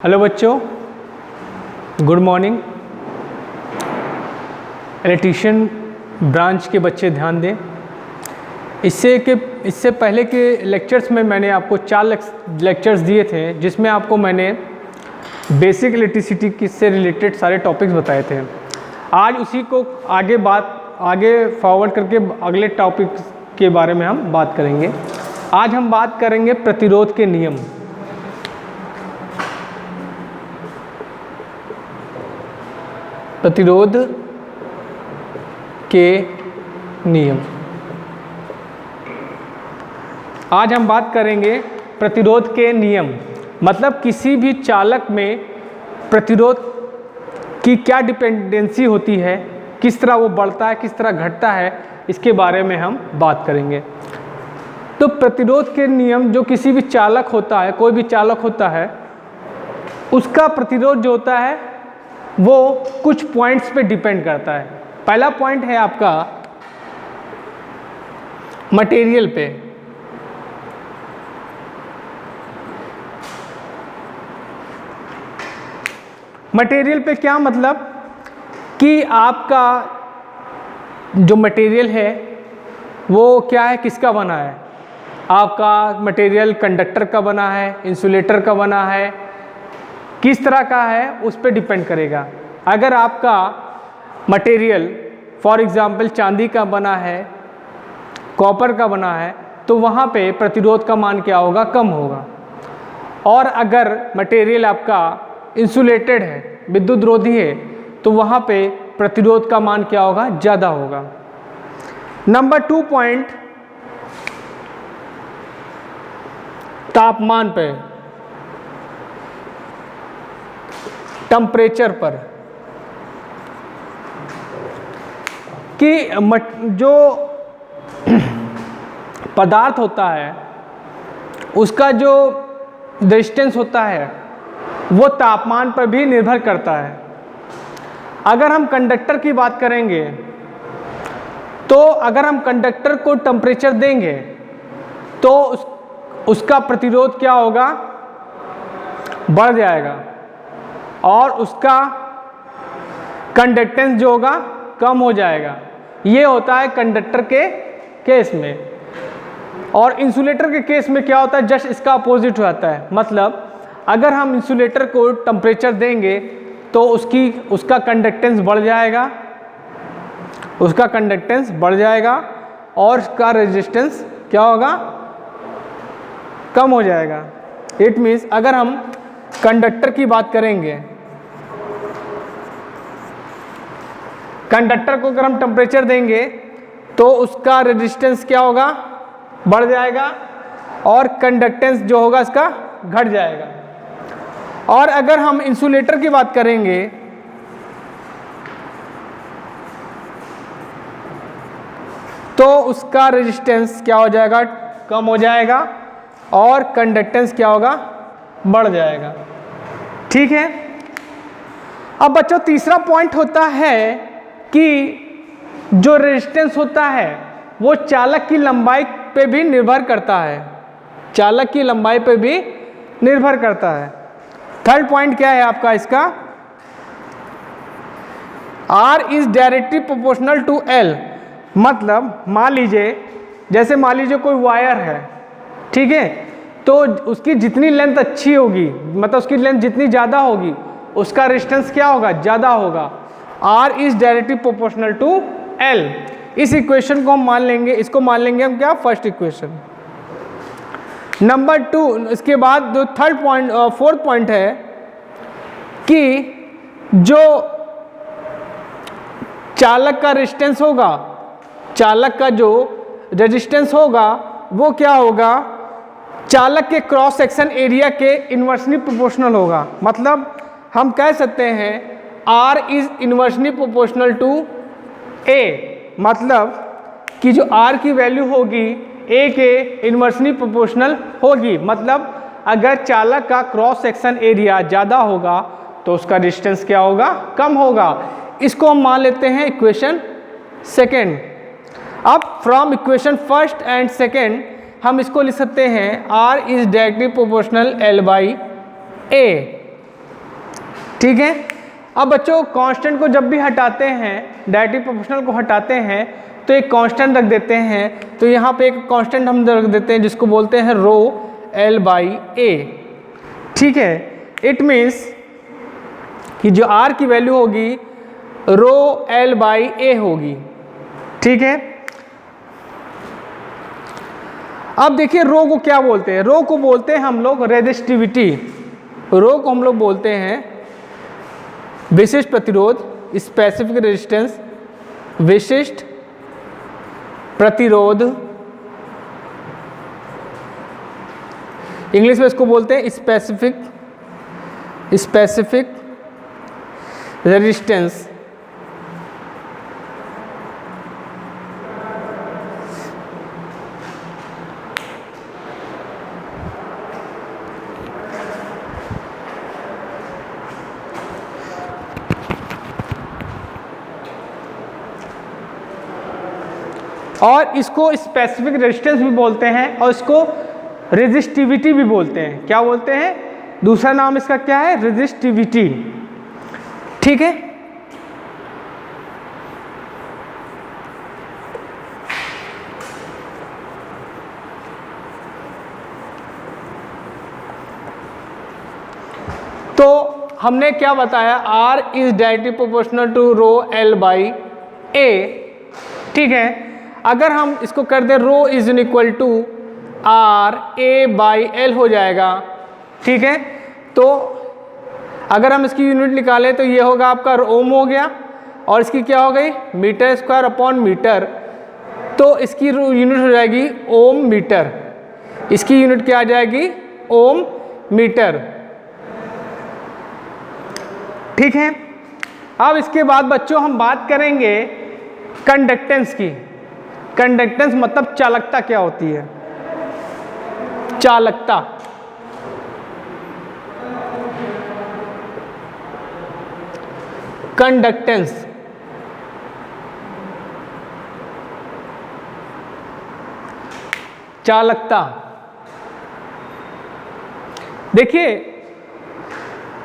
Hello बच्चों, good morning. Electrician branch के बच्चे ध्यान दें। इससे पहले के लेक्चर्स में मैंने आपको 4 लेक्चर्स दिए थे, जिसमें आपको मैंने बेसिक इलेक्ट्रिसिटी से रिलेटेड सारे टॉपिक्स बताए थे। आज उसी को आगे फॉरवर्ड करके अगले टॉपिक के बारे में हम बात करेंगे। आज हम बात करेंगे प्रतिरोध के नियम। प्रतिरोध के नियम। आज हम बात करेंगे प्रतिरोध के नियम, मतलब किसी भी चालक में प्रतिरोध की क्या डिपेंडेंसी होती है, किस तरह वो बढ़ता है, किस तरह घटता है, इसके बारे में हम बात करेंगे। तो प्रतिरोध के नियम, जो किसी भी चालक होता है, कोई भी चालक होता है, उसका प्रतिरोध जो होता है वो कुछ पॉइंट्स पे डिपेंड करता है। पहला पॉइंट है आपका मटेरियल पे। मटेरियल पे क्या मतलब कि आपका जो मटेरियल है वो क्या है, किसका बना है। आपका मटेरियल कंडक्टर का बना है, इंसुलेटर का बना है, किस तरह का है उस पर डिपेंड करेगा। अगर आपका मटेरियल फॉर एग्जांपल चांदी का बना है, कॉपर का बना है, तो वहाँ पे प्रतिरोध का मान क्या होगा, कम होगा। और अगर मटेरियल आपका इंसुलेटेड है, विद्युत रोधी है, तो वहाँ पे प्रतिरोध का मान क्या होगा, ज़्यादा होगा। नंबर 2 पॉइंट तापमान पे, टेम्परेचर पर, कि जो पदार्थ होता है उसका जो रेजिस्टेंस होता है वो तापमान पर भी निर्भर करता है। अगर हम कंडक्टर की बात करेंगे तो अगर हम कंडक्टर को टेम्परेचर देंगे तो उसका प्रतिरोध क्या होगा, बढ़ जाएगा, और उसका कंडक्टेंस जो होगा कम हो जाएगा। ये होता है कंडक्टर के केस में। और इंसुलेटर के केस में क्या होता है, जस्ट इसका अपोजिट हो जाता है। मतलब अगर हम इंसुलेटर को टेम्परेचर देंगे तो उसका कंडक्टेंस बढ़ जाएगा, उसका कंडक्टेंस बढ़ जाएगा, और उसका रेजिस्टेंस क्या होगा, कम हो जाएगा। इट मीन्स अगर हम कंडक्टर की बात करेंगे, कंडक्टर को अगर हम टेम्परेचर देंगे तो उसका रेजिस्टेंस क्या होगा, बढ़ जाएगा, और कंडक्टेंस जो होगा इसका घट जाएगा। और अगर हम इंसुलेटर की बात करेंगे तो उसका रेजिस्टेंस क्या हो जाएगा, कम हो जाएगा, और कंडक्टेंस क्या होगा, बढ़ जाएगा। ठीक है। अब बच्चों तीसरा पॉइंट होता है कि जो रेजिस्टेंस होता है वो चालक की लंबाई पे भी निर्भर करता है, चालक की लंबाई पे भी निर्भर करता है। थर्ड पॉइंट क्या है आपका इसका, R is directly proportional to L। मतलब मान लीजिए कोई वायर है, ठीक है, तो उसकी जितनी लेंथ अच्छी होगी, मतलब उसकी लेंथ जितनी ज़्यादा होगी, उसका रेजिस्टेंस क्या होगा, ज़्यादा होगा। R is directly proportional to L। इस इक्वेशन को हम मान लेंगे, इसको मान लेंगे हम क्या, फर्स्ट इक्वेशन। नंबर 2, इसके बाद जो फोर्थ पॉइंट है कि जो चालक का रेजिस्टेंस होगा, चालक का जो रेजिस्टेंस होगा वो क्या होगा, चालक के क्रॉस सेक्शन एरिया के इन्वर्सली प्रोपोर्शनल होगा। मतलब हम कह सकते हैं R is inversely proportional to A। मतलब कि जो R की वैल्यू होगी A के इन्वर्सली प्रोपोर्शनल होगी। मतलब अगर चालक का क्रॉस सेक्शन एरिया ज़्यादा होगा तो उसका रेजिस्टेंस क्या होगा, कम होगा। इसको हम मान लेते हैं इक्वेशन सेकेंड। अब from equation first and second हम इसको लिख सकते हैं R is directly proportional L by A। ठीक है। अब बच्चों कांस्टेंट को जब भी हटाते हैं, डायरेक्टली प्रोपोर्शनल को हटाते हैं तो एक कांस्टेंट रख देते हैं। तो यहाँ पे एक कांस्टेंट हम रख देते हैं जिसको बोलते हैं रो L बाई ए। ठीक है, इट मीन्स कि जो R की वैल्यू होगी रो L बाई ए होगी। ठीक है, अब देखिए रो को क्या बोलते हैं। रो को बोलते हैं हम लोग रेजिस्टिविटी। रो को हम लोग बोलते हैं विशिष्ट प्रतिरोध, स्पेसिफिक रेजिस्टेंस, विशिष्ट प्रतिरोध। इंग्लिश में इसको बोलते हैं स्पेसिफिक रेजिस्टेंस। और इसको स्पेसिफिक रेजिस्टेंस भी बोलते हैं और इसको रेजिस्टिविटी भी बोलते हैं। क्या बोलते हैं? दूसरा नाम इसका क्या है? रेजिस्टिविटी। ठीक है, तो हमने क्या बताया? R is directly proportional to rho L by A. ठीक है, अगर हम इसको कर दें rho is equal to R A by L हो जाएगा। ठीक है, तो अगर हम इसकी यूनिट निकालें तो ये होगा आपका ओम हो गया और इसकी क्या हो गई? Metre square upon metre. तो इसकी यूनिट हो जाएगी ओम मीटर। इसकी यूनिट क्या आ जाएगी? ओम मीटर। ठीक है, अब इसके बाद बच्चों हम बात करेंगे कंडक्टेंस की। कंडक्टेंस मतलब चालकता क्या होती है? चालकता। कंडक्टेंस चालकता। देखिए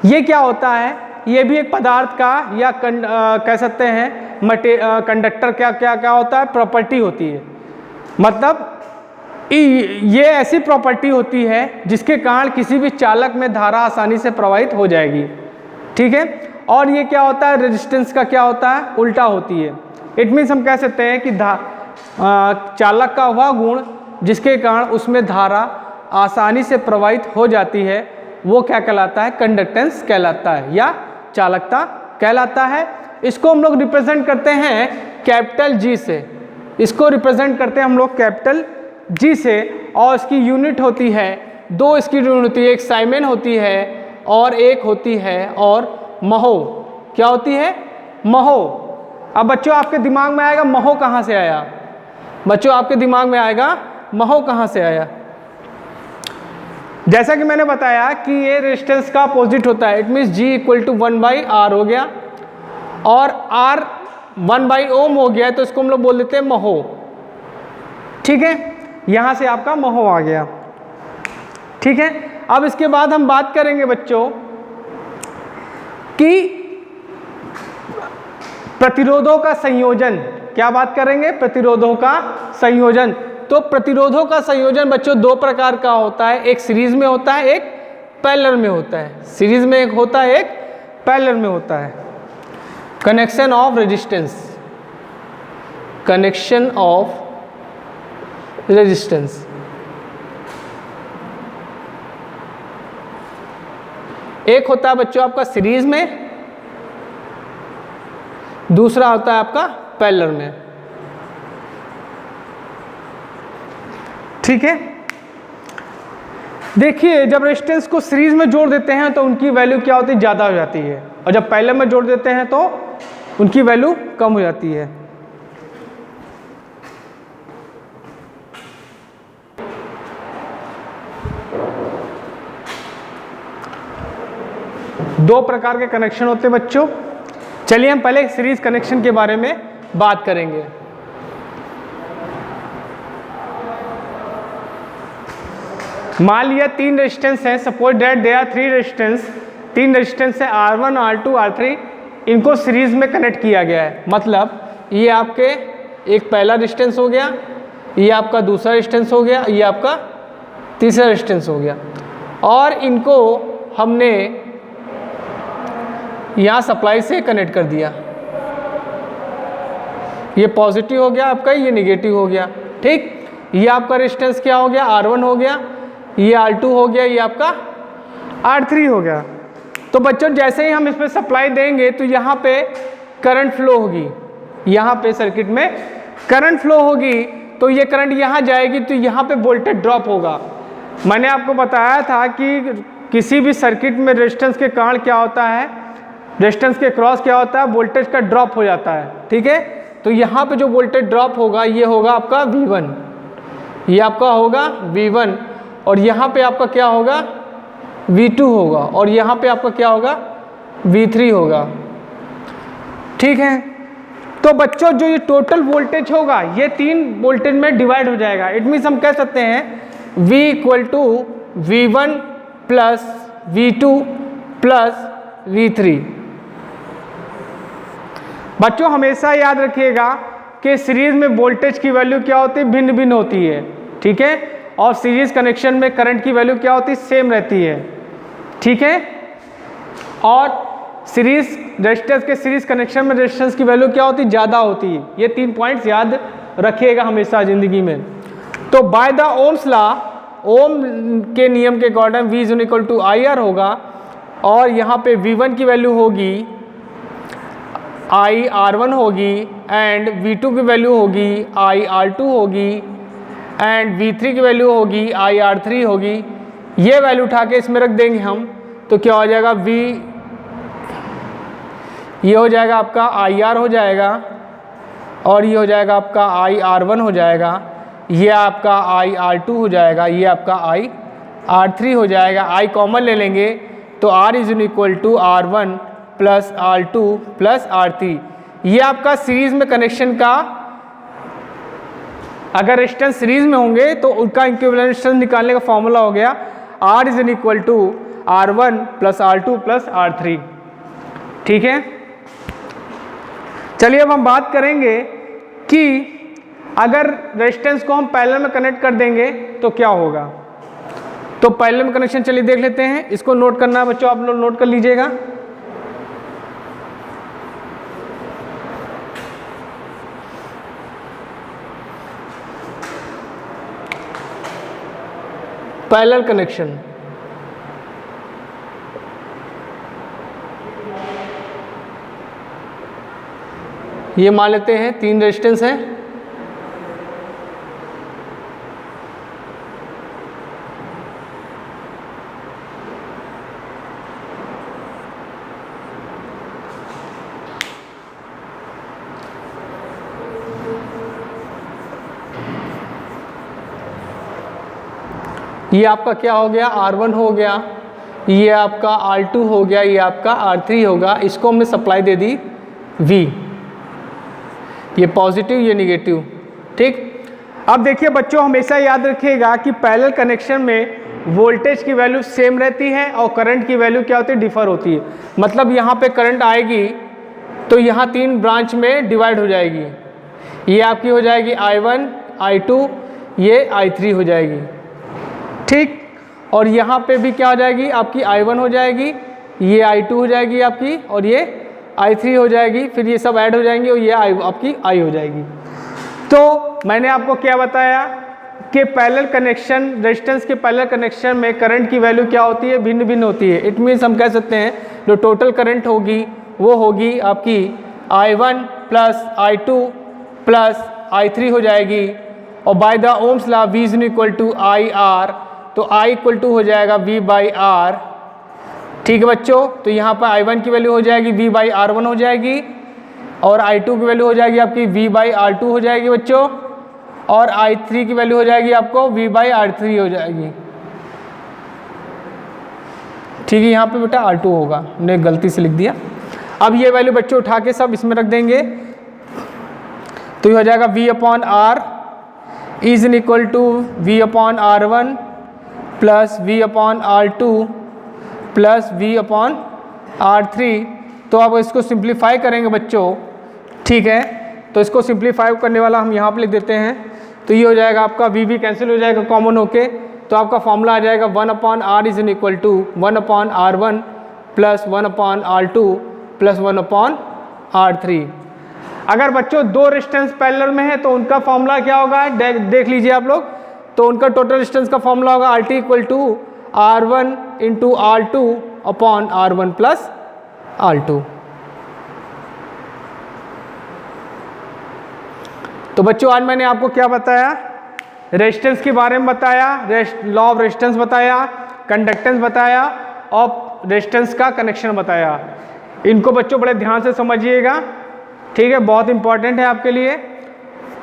ये क्या होता है? ये भी एक पदार्थ का या कह सकते हैं कंडक्टर क्या क्या क्या होता है? प्रॉपर्टी होती है। मतलब ये ऐसी प्रॉपर्टी होती है जिसके कारण किसी भी चालक में धारा आसानी से प्रवाहित हो जाएगी। ठीक है, और ये क्या होता है? रेजिस्टेंस का क्या होता है? उल्टा होती है। इट मीन्स हम कह सकते हैं कि चालक का वह गुण जिसके कारण उसमें धारा आसानी से प्रवाहित हो जाती है वो क्या कहलाता है? कंडक्टेंस कहलाता है या चालकता कहलाता है। इसको हम लोग रिप्रेजेंट करते हैं कैपिटल G से। इसको रिप्रेजेंट करते हैं हम लोग कैपिटल G से और इसकी यूनिट होती है, दो इसकी यूनिट होती है, एक साइमेन होती है और एक होती है और महो। क्या होती है? महो। अब बच्चों आपके दिमाग में आएगा महो कहाँ से आया? बच्चों आपके दिमाग में आएगा महो कहाँ से आया? जैसा कि मैंने बताया कि ये रेजिस्टेंस का अपोजिट होता है। It means G equal to 1/R हो गया और R 1 ओम हो गया है, तो इसको हम लोग बोल देते हैं महो। ठीक है, यहां से आपका महो आ गया। ठीक है, अब इसके बाद हम बात करेंगे बच्चों कि प्रतिरोधों का संयोजन। क्या बात करेंगे? प्रतिरोधों का संयोजन। तो प्रतिरोधों का संयोजन बच्चों दो प्रकार का होता है, एक सीरीज में होता है, एक पैरेलल में होता है। सीरीज में एक होता है, एक पैरेलल में होता है। Connection of resistance, connection of resistance. एक होता है बच्चों आपका सीरीज में, दूसरा होता है आपका पैरेलल में। ठीक है, देखिए जब रेजिस्टेंस को सीरीज में जोड़ देते हैं तो उनकी वैल्यू क्या होती है? ज़्यादा हो जाती है, और जब पैरेलल में जोड़ देते हैं तो उनकी वैल्यू कम हो जाती है। दो प्रकार के कनेक्शन होते हैं बच्चों। चलिए हम पहले सीरीज कनेक्शन के बारे में बात करेंगे। मान लिया तीन रेजिस्टेंस है, suppose that there are 3 resistance तीन रेजिस्टेंस है R1, R2, R3, इनको सीरीज में कनेक्ट किया गया है। मतलब ये आपके एक पहला रेजिस्टेंस हो गया, ये आपका दूसरा रेजिस्टेंस हो गया, ये आपका तीसरा रेजिस्टेंस हो गया, और इनको हमने यहाँ सप्लाई से कनेक्ट कर दिया। ये पॉजिटिव हो गया आपका, ये नेगेटिव हो गया। ठीक, ये आपका रेजिस्टेंस क्या हो गया, R1 हो गया, ये R2 हो गया, ये आपका R3 हो गया। तो बच्चों जैसे ही हम इसमें सप्लाई देंगे तो यहाँ पे करंट फ्लो होगी, यहाँ पे सर्किट में करंट फ्लो होगी, तो ये करंट यहाँ जाएगी तो यहाँ पे वोल्टेज ड्रॉप होगा। मैंने आपको बताया था कि किसी भी सर्किट में रेजिस्टेंस के कारण क्या होता है, रेजिस्टेंस के क्रॉस क्या होता है, वोल्टेज का ड्रॉप हो जाता है। ठीक है, तो यहाँ पे जो वोल्टेज ड्रॉप होगा ये होगा आपका V1, ये आपका होगा V1, और यहाँ पे आपका क्या होगा V2 होगा, और यहाँ पे आपका क्या होगा V3 होगा। ठीक है, तो बच्चों जो ये टोटल वोल्टेज होगा ये तीन वोल्टेज में डिवाइड हो जाएगा। इट मीन्स हम कह सकते हैं V equal to V1 plus V2 plus V3। बच्चों हमेशा याद रखिएगा कि सीरीज में वोल्टेज की वैल्यू क्या होती है, भिन्न भिन्न होती है। ठीक है, और सीरीज कनेक्शन में करंट की वैल्यू क्या होती है, सेम रहती है। ठीक है, और सीरीज रेजिस्टेंस के सीरीज कनेक्शन में रेजिस्टेंस की वैल्यू क्या होती है, ज़्यादा होती है। ये तीन पॉइंट्स याद रखिएगा हमेशा ज़िंदगी में। तो by the Ohm's law, Ohm के नियम के according V is equal to IR होगा, और यहाँ पे V1 की वैल्यू होगी IR1 होगी, एंड V2 की वैल्यू होगी IR2 होगी, एंड V3 की वैल्यू होगी IR3 होगी। ये वैल्यू उठा के इसमें रख देंगे हम, तो क्या हो जाएगा ये हो जाएगा आपका IR हो जाएगा, और ये हो जाएगा आपका IR1 हो जाएगा, ये आपका IR2 हो जाएगा, ये आपका IR3 हो जाएगा। I कॉमन ले लेंगे तो R is equal to R1 plus R2 plus R3। ये आपका सीरीज में कनेक्शन का, अगर रेजिस्टेंस सीरीज में होंगे तो उनका इक्विवेलेंट रेजिस्टेंस निकालने का फॉर्मूला हो गया R is equal to R1 plus R2 plus R3। ठीक है, चलिए अब हम बात करेंगे कि अगर रेजिस्टेंस को हम पैरेलल में कनेक्ट कर देंगे तो क्या होगा। तो पैरेलल में कनेक्शन चलिए देख लेते हैं। इसको नोट करना है बच्चों, आप लोग नोट कर लीजिएगा। पैरेलल कनेक्शन, ये मान लेते हैं तीन रेजिस्टेंस हैं, ये आपका क्या हो गया R1 हो गया, ये आपका R2 हो गया, ये आपका R3 होगा। इसको हमने सप्लाई दे दी V, ये पॉजिटिव ये निगेटिव। ठीक, अब देखिए बच्चों हमेशा याद रखिएगा कि पैरेलल कनेक्शन में वोल्टेज की वैल्यू सेम रहती है और करंट की वैल्यू क्या होती है, डिफर होती है। मतलब यहाँ पे करंट आएगी तो यहाँ तीन ब्रांच में डिवाइड हो जाएगी। ये आपकी हो जाएगी I1 I2, ये I3 हो जाएगी। ठीक, और यहाँ पे भी क्या हो जाएगी आपकी I1 हो जाएगी, ये I2 हो जाएगी आपकी, और ये I3 हो जाएगी। फिर ये सब ऐड हो जाएंगे और ये आपकी I हो जाएगी। तो मैंने आपको क्या बताया कि पैरेलल कनेक्शन, रेजिस्टेंस के पैरेलल कनेक्शन में करंट की वैल्यू क्या होती है, भिन्न भिन्न होती है। इट मीन्स हम कह सकते हैं जो टोटल करंट होगी वो होगी आपकी I1 plus I2 plus I3 हो जाएगी, और by the Ohm's law V is equal to IR, तो I इक्वल टू हो जाएगा V बाई R। ठीक है बच्चों, तो यहाँ पर I1 की वैल्यू हो जाएगी V बाई R1 हो जाएगी, और I2 की वैल्यू हो जाएगी आपकी V बाई R2 हो जाएगी बच्चों, और I3 की वैल्यू हो जाएगी आपको V बाई R3 हो जाएगी। ठीक है, यहाँ पे बेटा R2 होगा, मैंने गलती से लिख दिया। अब ये वैल्यू बच्चों उठा के सब इसमें रख देंगे, तो ये हो जाएगा V upon R is in equal to V upon R1 plus V upon R2 plus V upon R3। तो आप इसको सिंप्लीफाई करेंगे बच्चों, ठीक है, तो इसको सिंप्लीफाई करने वाला हम यहाँ पे लिख देते हैं। तो ये हो जाएगा आपका V कैंसिल हो जाएगा कॉमन होके, तो आपका फॉर्मूला आ जाएगा 1/r is equal to 1/r1 plus 1/r2 plus 1/r3। अगर बच्चों दो रेजिस्टेंस पैरेलल में है तो उनका फॉर्मूला क्या होगा, देख लीजिए आप लोग। तो उनका टोटल रेजिस्टेंस का फॉर्मूला होगा RT equal to R1 into R2 upon R1 plus R2। तो बच्चों आज मैंने आपको क्या बताया, रेजिस्टेंस के बारे में बताया, लॉ ऑफ रेजिस्टेंस बताया, कंडक्टेंस बताया और रेजिस्टेंस का कनेक्शन बताया। इनको बच्चों बड़े ध्यान से समझिएगा, ठीक है, बहुत इंपॉर्टेंट है आपके लिए,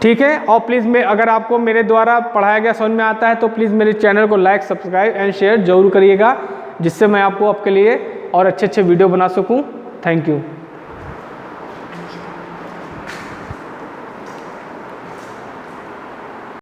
ठीक है। और प्लीज़ अगर आपको मेरे द्वारा पढ़ाया गया समझ में आता है तो प्लीज़ मेरे चैनल को लाइक, सब्सक्राइब एंड शेयर जरूर करिएगा, जिससे मैं आपको आपके लिए और अच्छे अच्छे वीडियो बना सकूं। Thank you.